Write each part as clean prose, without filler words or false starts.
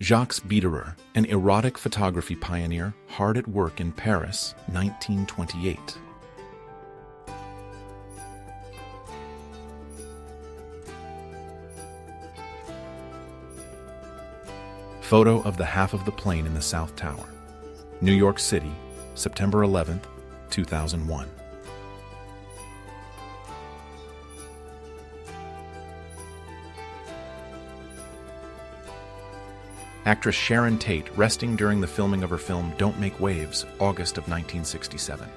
Jacques Biederer, an erotic photography pioneer, hard at work in Paris, 1928. Photo of the half of the plane in the South Tower. New York City, September 11, 2001. Actress Sharon Tate resting during the filming of her film Don't Make Waves, August of 1967.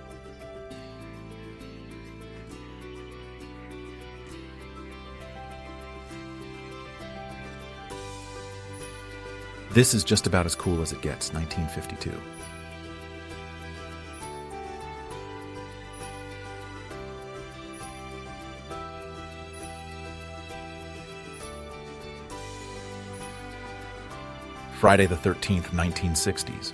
This is just about as cool as it gets, 1952. Friday the 13th, 1960s.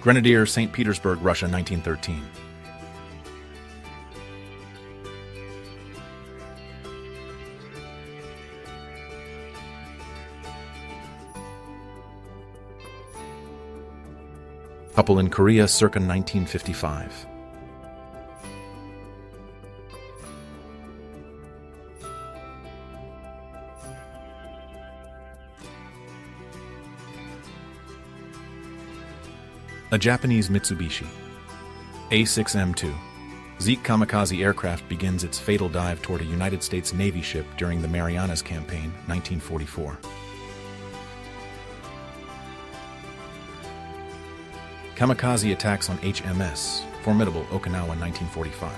Grenadier, St. Petersburg, Russia, 1913. Couple in Korea, circa 1955. A Japanese Mitsubishi A6M2 Zeke kamikaze aircraft begins its fatal dive toward a United States Navy ship during the Marianas Campaign, 1944. Kamikaze attacks on HMS Formidable, Okinawa, 1945.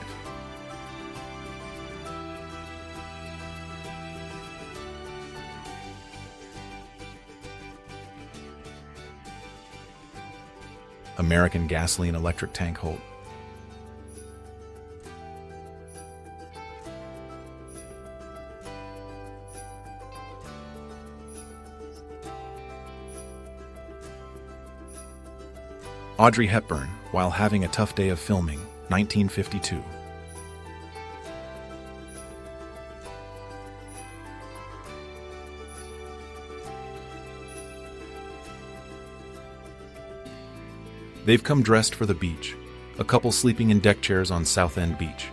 American gasoline electric tank hold. Audrey Hepburn, while having a tough day of filming, 1952. They've come dressed for the beach. A couple sleeping in deck chairs on South End Beach.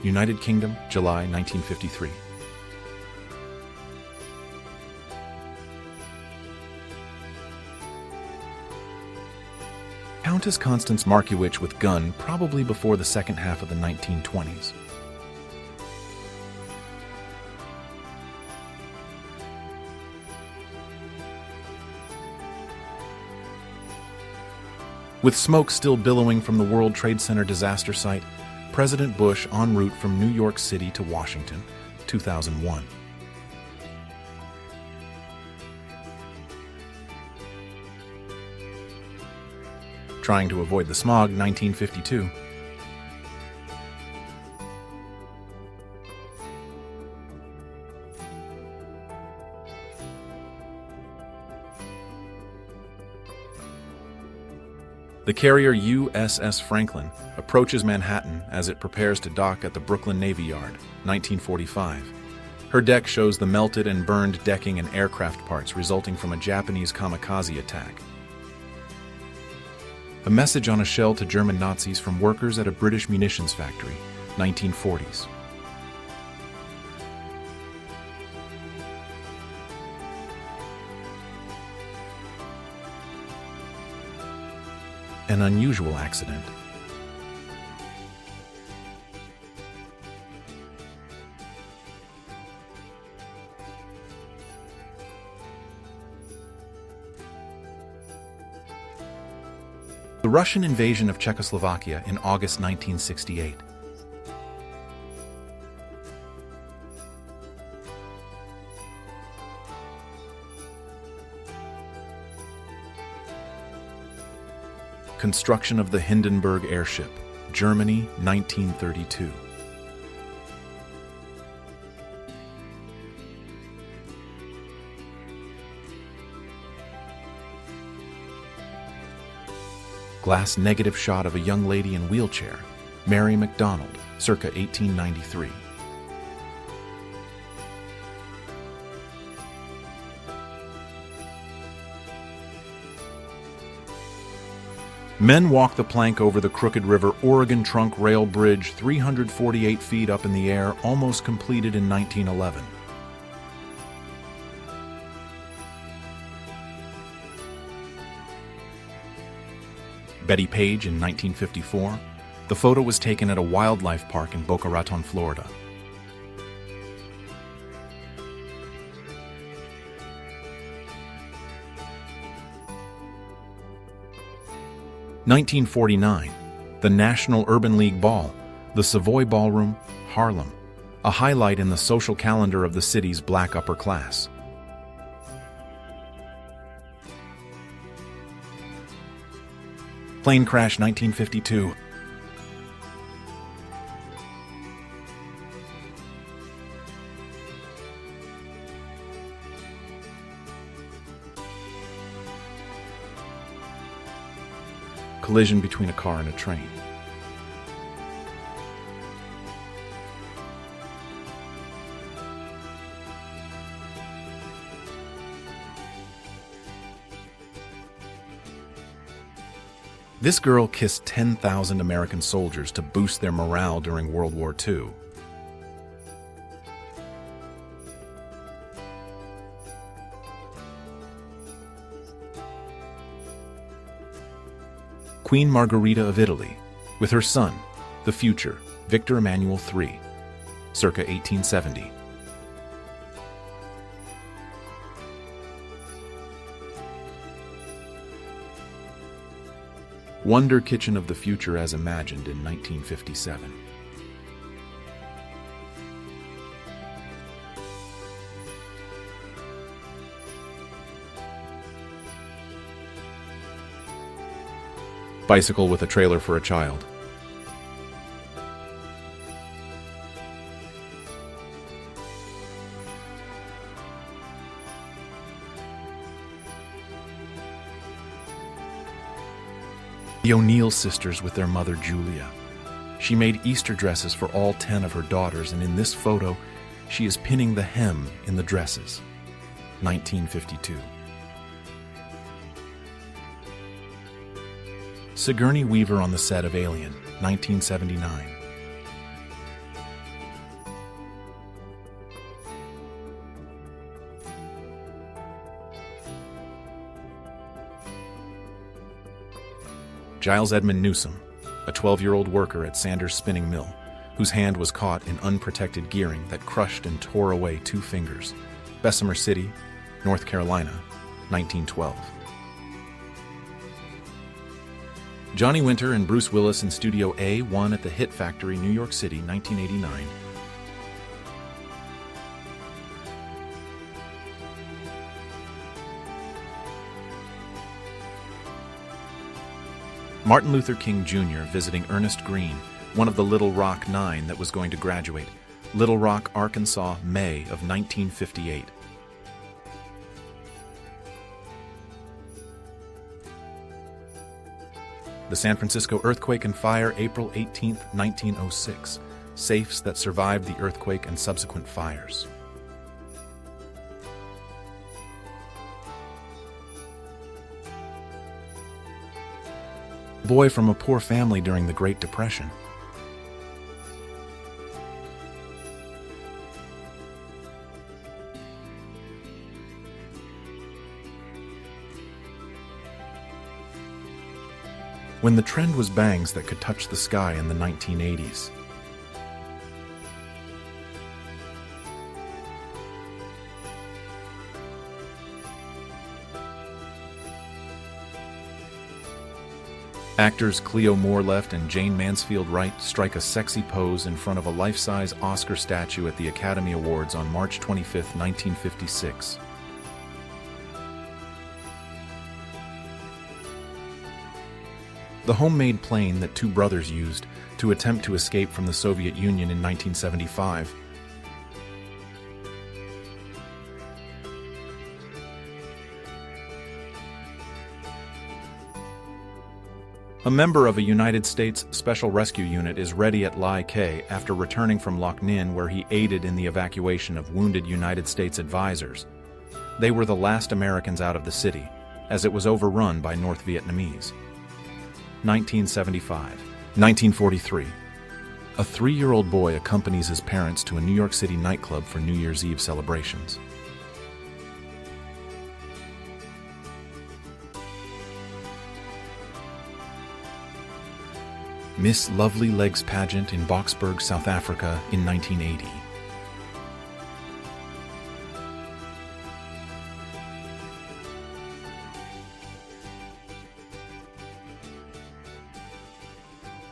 United Kingdom, July 1953. Countess Constance Markiewicz with gun, probably before the second half of the 1920s. With smoke still billowing from the World Trade Center disaster site, President Bush en route from New York City to Washington, 2001. Trying to avoid the smog, 1952. The carrier USS Franklin approaches Manhattan as it prepares to dock at the Brooklyn Navy Yard, 1945. Her deck shows the melted and burned decking and aircraft parts resulting from a Japanese kamikaze attack. A message on a shell to German Nazis from workers at a British munitions factory, 1940s. An unusual accident. The Russian invasion of Czechoslovakia in August 1968. Construction of the Hindenburg airship, Germany, 1932. Glass negative shot of a young lady in wheelchair, Mary MacDonald, circa 1893. Men walk the plank over the Crooked River Oregon Trunk Rail Bridge 348 feet up in the air, almost completed in 1911. Betty Page in 1954. The photo was taken at a wildlife park in Boca Raton, Florida. (1949) The National Urban League Ball, the Savoy Ballroom, Harlem, a highlight in the social calendar of the city's black upper class. Plane crash 1952. Collision between a car and a train. This girl kissed 10,000 American soldiers to boost their morale during World War II. Queen Margherita of Italy, with her son, the future Victor Emmanuel III, circa 1870. Wonder Kitchen of the Future as imagined in 1957. Bicycle with a trailer for a child. The O'Neill sisters with their mother Julia. She made Easter dresses for all 10 of her daughters, and in this photo, she is pinning the hem in the dresses. 1952. Sigourney Weaver on the set of Alien, 1979. Giles Edmund Newsom, a 12-year-old worker at Sanders Spinning Mill, whose hand was caught in unprotected gearing that crushed and tore away 2 fingers. Bessemer City, North Carolina, 1912. Johnny Winter and Bruce Willis in Studio A1 at the Hit Factory, New York City, 1989. Martin Luther King Jr. visiting Ernest Green, one of the Little Rock Nine that was going to graduate. Little Rock, Arkansas, May of 1958. The San Francisco earthquake and fire, April 18, 1906. Safes that survived the earthquake and subsequent fires. Boy from a poor family during the Great Depression. When the trend was bangs that could touch the sky in the 1980s. Actors Cleo Moore-Left and Jane Mansfield-Wright strike a sexy pose in front of a life-size Oscar statue at the Academy Awards on March 25, 1956. The homemade plane that 2 brothers used to attempt to escape from the Soviet Union in 1975. A member of a United States Special Rescue Unit is ready at Lai Khe after returning from Loc Ninh, where he aided in the evacuation of wounded United States advisors. They were the last Americans out of the city, as it was overrun by North Vietnamese. 1975. 1943. A 3-year-old boy accompanies his parents to a New York City nightclub for New Year's Eve celebrations. Miss Lovely Legs pageant in Boksburg, South Africa in 1980.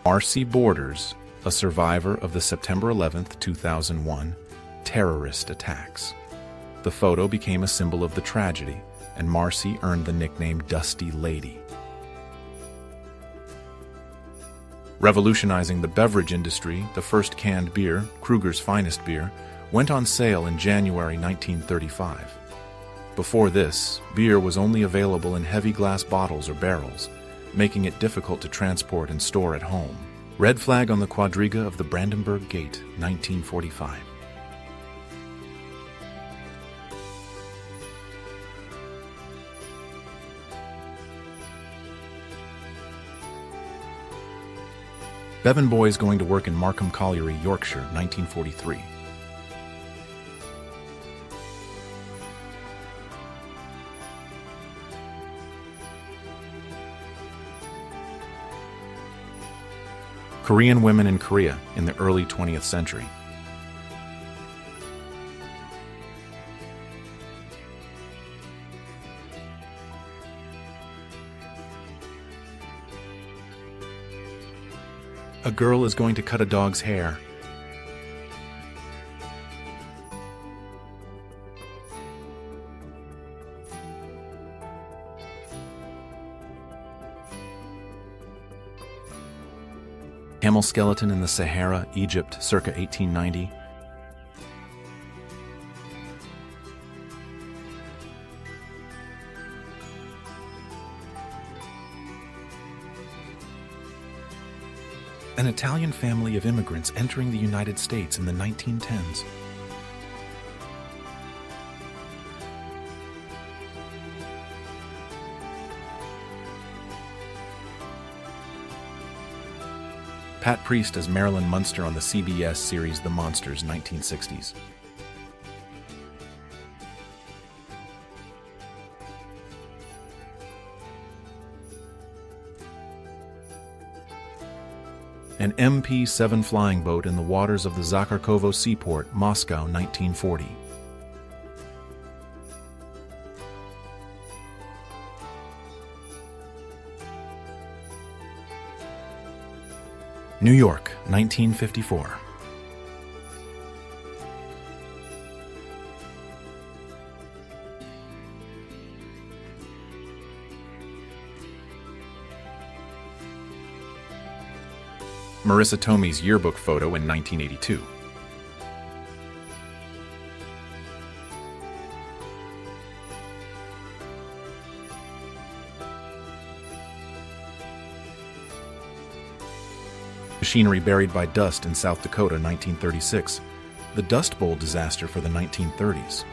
Marcy Borders, a survivor of the September 11, 2001 terrorist attacks. The photo became a symbol of the tragedy, and Marcy earned the nickname Dusty Lady. Revolutionizing the beverage industry, the first canned beer, Kruger's Finest Beer, went on sale in January 1935. Before this, beer was only available in heavy glass bottles or barrels, making it difficult to transport and store at home. Red flag on the quadriga of the Brandenburg Gate, 1945. Bevan boys going to work in Markham Colliery, Yorkshire, 1943. Korean women in Korea in the early 20th century. A girl is going to cut a dog's hair. Camel skeleton in the Sahara, Egypt, circa 1890. An Italian family of immigrants entering the United States in the 1910s. Pat Priest as Marilyn Munster on the CBS series The Monsters, 1960s. An MP-7 flying boat in the waters of the Zakharkovo seaport, Moscow, 1940. New York, 1954. Marissa Tomei's yearbook photo in 1982. Machinery buried by dust in South Dakota, 1936. The Dust Bowl disaster for the 1930s.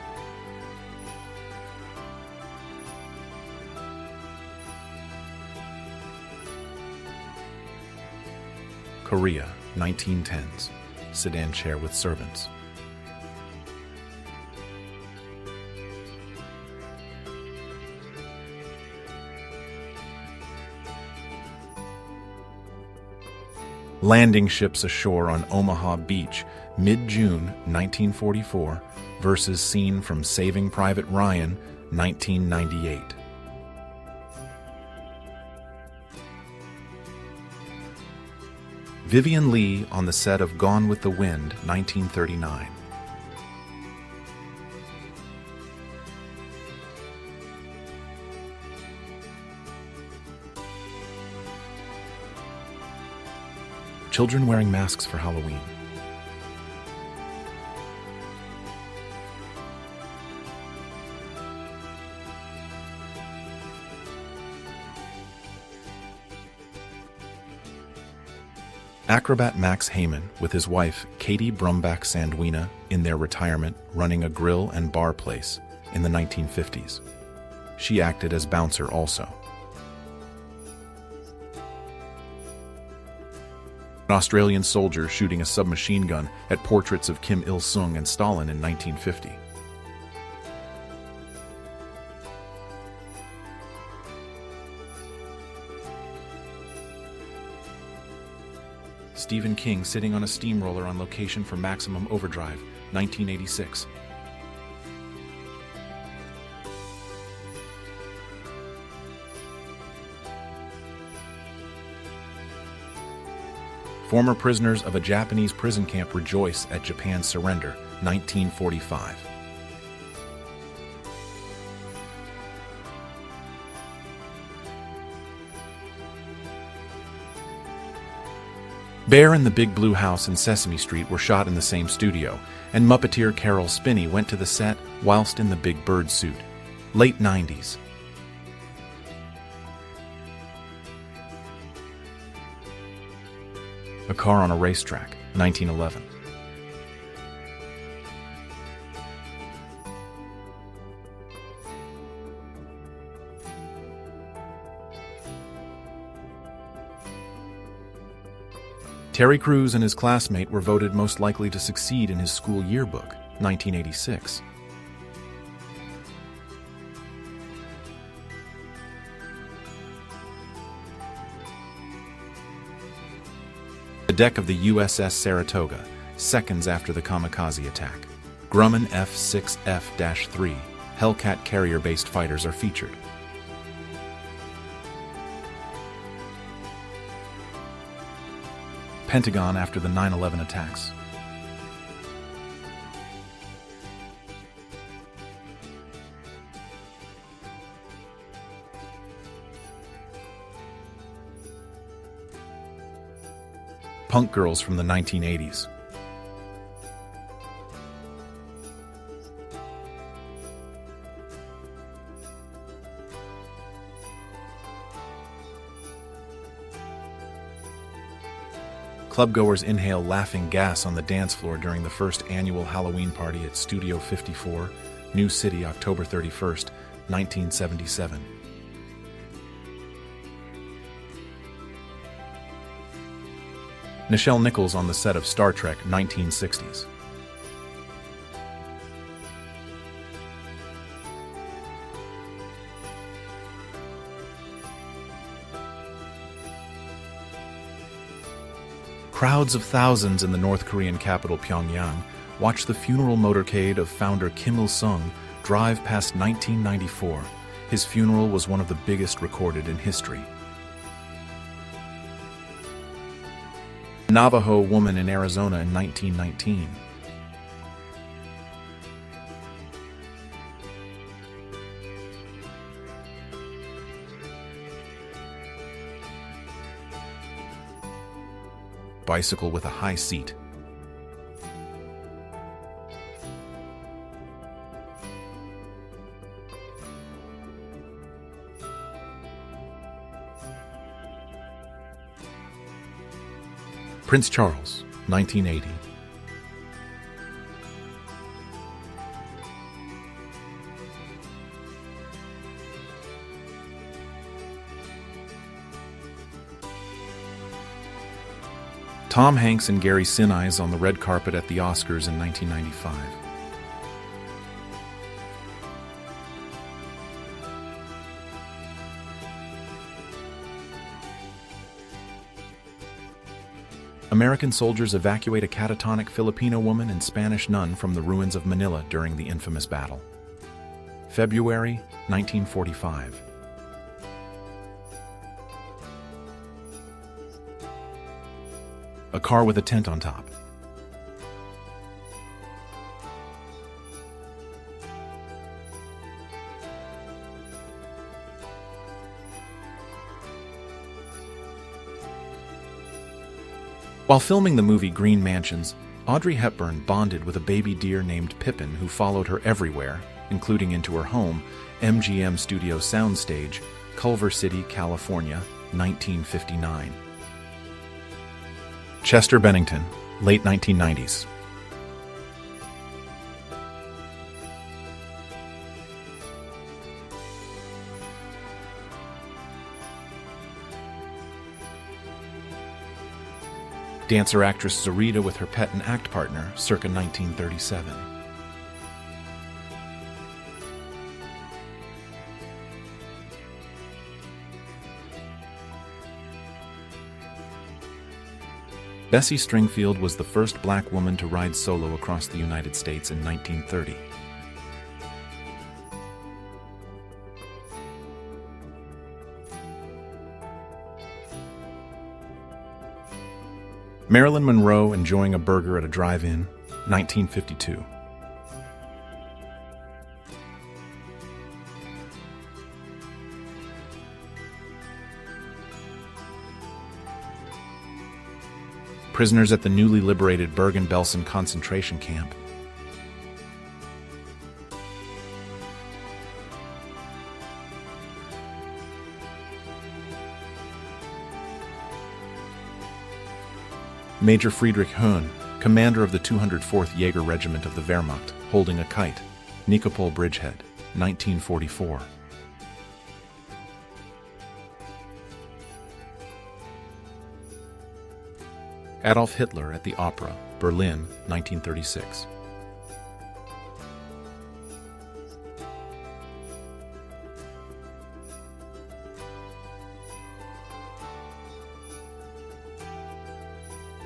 Korea, 1910s. Sedan chair with servants. Landing ships ashore on Omaha Beach, mid-June 1944, versus scene from Saving Private Ryan, 1998. Vivian Lee on the set of Gone with the Wind, 1939. Children wearing masks for Halloween. Acrobat Max Heyman with his wife Katie Brumbach Sandwina in their retirement running a grill and bar place in the 1950s. She acted as bouncer also. An Australian soldier shooting a submachine gun at portraits of Kim Il-sung and Stalin in 1950. Stephen King sitting on a steamroller on location for Maximum Overdrive, 1986. Former prisoners of a Japanese prison camp rejoice at Japan's surrender, 1945. Bear and the Big Blue House in Sesame Street were shot in the same studio, and Muppeteer Carol Spinney went to the set whilst in the Big Bird suit. Late 90s. A Car on a Racetrack, 1911. Terry Crews and his classmate were voted most likely to succeed in his school yearbook, 1986. The deck of the USS Saratoga, seconds after the kamikaze attack. Grumman F-6F-3 Hellcat carrier-based fighters are featured. Pentagon after the 9/11 attacks. Punk girls from the 1980s. Clubgoers inhale laughing gas on the dance floor during the first annual Halloween party at Studio 54, New City, October 31st, 1977. Nichelle Nichols on the set of Star Trek, 1960s. Crowds of thousands in the North Korean capital Pyongyang watched the funeral motorcade of founder Kim Il-sung drive past 1994. His funeral was one of the biggest recorded in history. Navajo woman in Arizona in 1919. Bicycle with a high seat. Prince Charles, 1980. Tom Hanks and Gary Sinise on the red carpet at the Oscars in 1995. American soldiers evacuate a catatonic Filipino woman and Spanish nun from the ruins of Manila during the infamous battle. February 1945. A car with a tent on top. While filming the movie Green Mansions, Audrey Hepburn bonded with a baby deer named Pippin who followed her everywhere, including into her home, MGM Studio Soundstage, Culver City, California, 1959. Chester Bennington, late 1990s. Dancer-actress Zarita with her pet and act partner, circa 1937. Bessie Stringfield was the first black woman to ride solo across the United States in 1930. Marilyn Monroe enjoying a burger at a drive-in, 1952. Prisoners at the newly liberated Bergen-Belsen concentration camp. Major Friedrich Höhn, commander of the 204th Jaeger Regiment of the Wehrmacht, holding a kite, Nikopol Bridgehead, 1944. Adolf Hitler at the Opera, Berlin, 1936.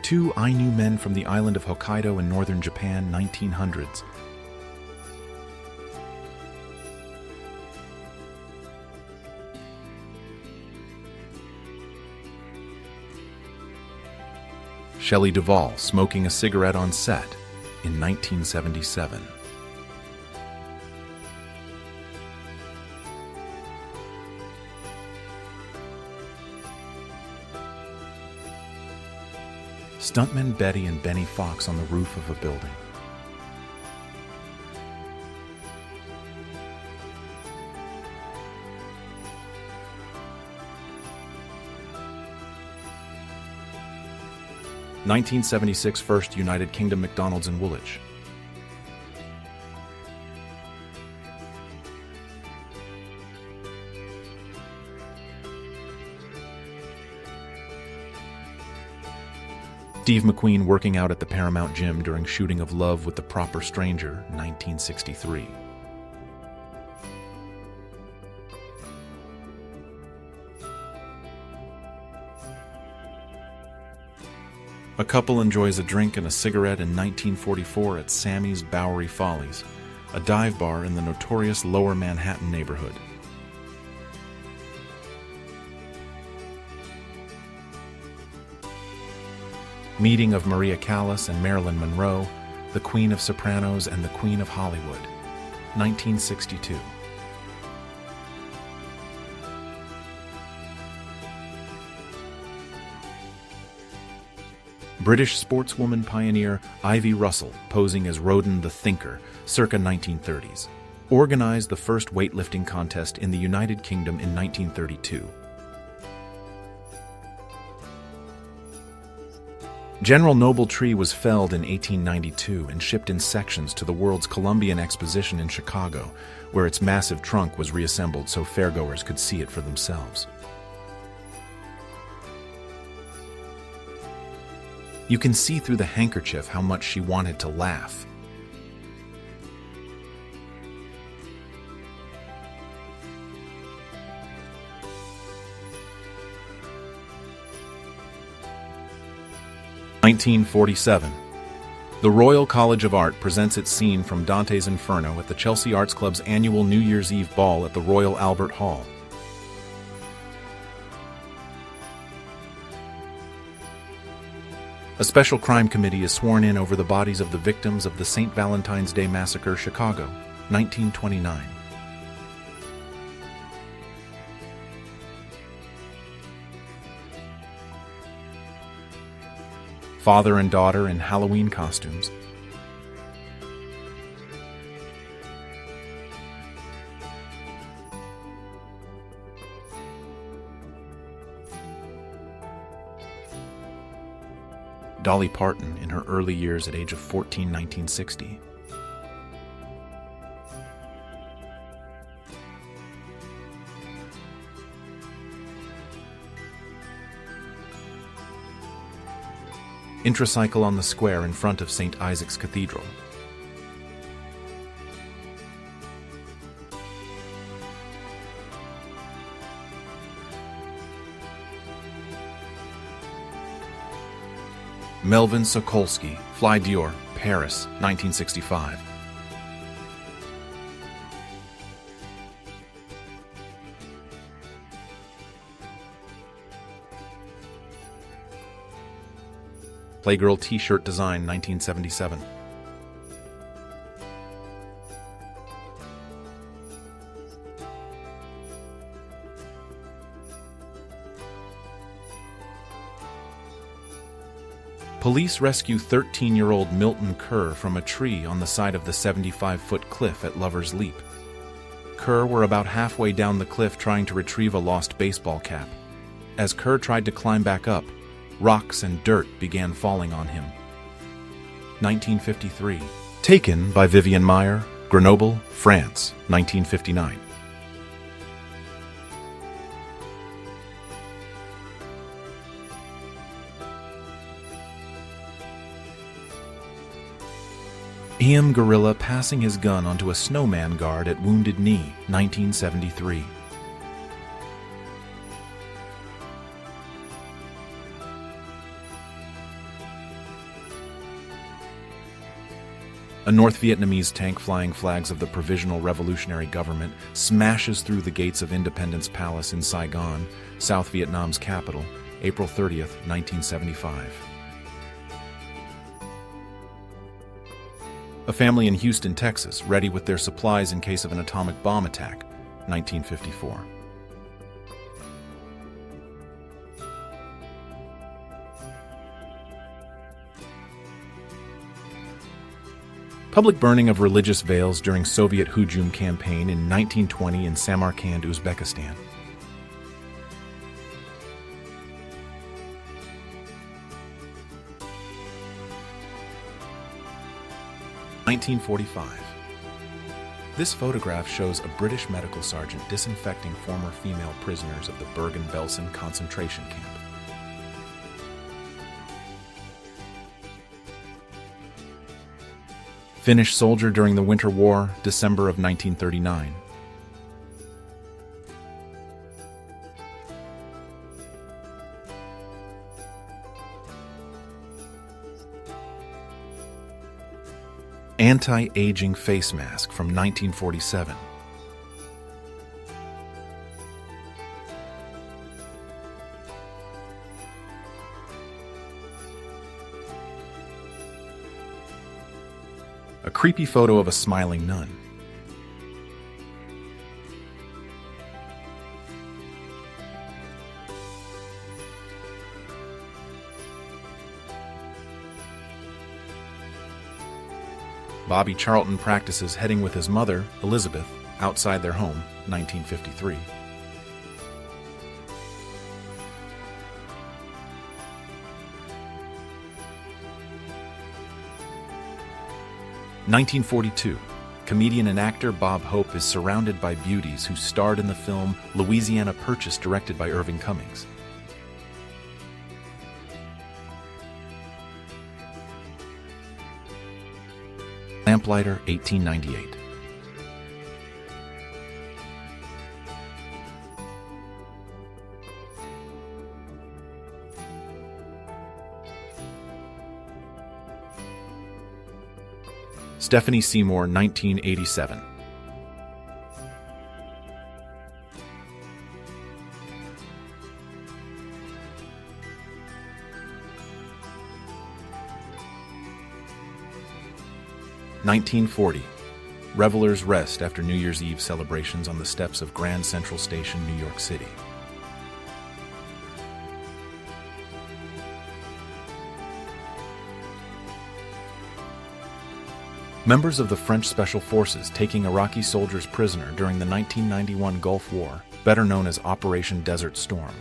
Two Ainu men from the island of Hokkaido in northern Japan, 1900s. Shelley Duvall smoking a cigarette on set in 1977. Stuntmen Betty and Benny Fox on the roof of a building. (1976) First United Kingdom McDonald's in Woolwich. Steve McQueen working out at the Paramount Gym during shooting of Love with the Proper Stranger, 1963. A couple enjoys a drink and a cigarette in 1944 at Sammy's Bowery Follies, a dive bar in the notorious Lower Manhattan neighborhood. Meeting of Maria Callas and Marilyn Monroe, the Queen of Sopranos and the Queen of Hollywood, 1962. British sportswoman pioneer Ivy Russell posing as Rodin the Thinker, circa 1930s. Organized the first weightlifting contest in the United Kingdom in 1932. General Noble Tree was felled in 1892 and shipped in sections to the World's Columbian Exposition in Chicago, where its massive trunk was reassembled so fairgoers could see it for themselves. You can see through the handkerchief how much she wanted to laugh. (1947). The Royal College of Art presents its scene from Dante's Inferno at the Chelsea Arts Club's annual New Year's Eve ball at the Royal Albert Hall. A special crime committee is sworn in over the bodies of the victims of the St. Valentine's Day Massacre, Chicago, 1929. Father and daughter in Halloween costumes. Dolly Parton in her early years at age of 14, 1960. Intracycle on the square in front of St. Isaac's Cathedral. Melvin Sokolsky, Fly Dior, Paris, 1965. Playgirl T-shirt design, 1977. Police rescue 13-year-old Milton Kerr from a tree on the side of the 75-foot cliff at Lover's Leap. Kerr were about halfway down the cliff trying to retrieve a lost baseball cap. As Kerr tried to climb back up, rocks and dirt began falling on him. 1953. Taken by Vivian Maier, Grenoble, France, 1959. EM gorilla passing his gun onto a snowman guard at Wounded Knee, 1973. A North Vietnamese tank flying flags of the Provisional Revolutionary Government smashes through the gates of Independence Palace in Saigon, South Vietnam's capital, April 30th, 1975. A family in Houston, Texas, ready with their supplies in case of an atomic bomb attack, 1954. Public burning of religious veils during Soviet Hujum campaign in 1920 in Samarkand, Uzbekistan. (1945). This photograph shows a British medical sergeant disinfecting former female prisoners of the Bergen-Belsen concentration camp. Finnish soldier during the Winter War, December of 1939. Anti-aging face mask from 1947. A creepy photo of a smiling nun. Bobby Charlton practices heading with his mother, Elizabeth, outside their home, 1953. (1942). Comedian and actor Bob Hope is surrounded by beauties who starred in the film Louisiana Purchase, directed by Irving Cummings. Lamplighter, 1898. Stephanie Seymour, 1987. (1940). Revelers rest after New Year's Eve celebrations on the steps of Grand Central Station, New York City. Members of the French Special Forces taking Iraqi soldiers prisoner during the 1991 Gulf War, better known as Operation Desert Storm.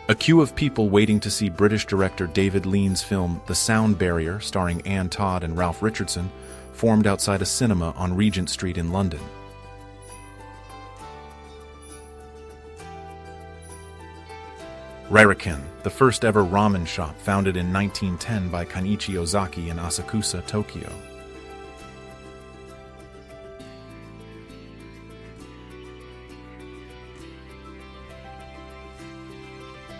A queue of people waiting to see British director David Lean's film The Sound Barrier, starring Anne Todd and Ralph Richardson, formed outside a cinema on Regent Street in London. Rairiken, the first ever ramen shop founded in 1910 by Kanichi Ozaki in Asakusa, Tokyo.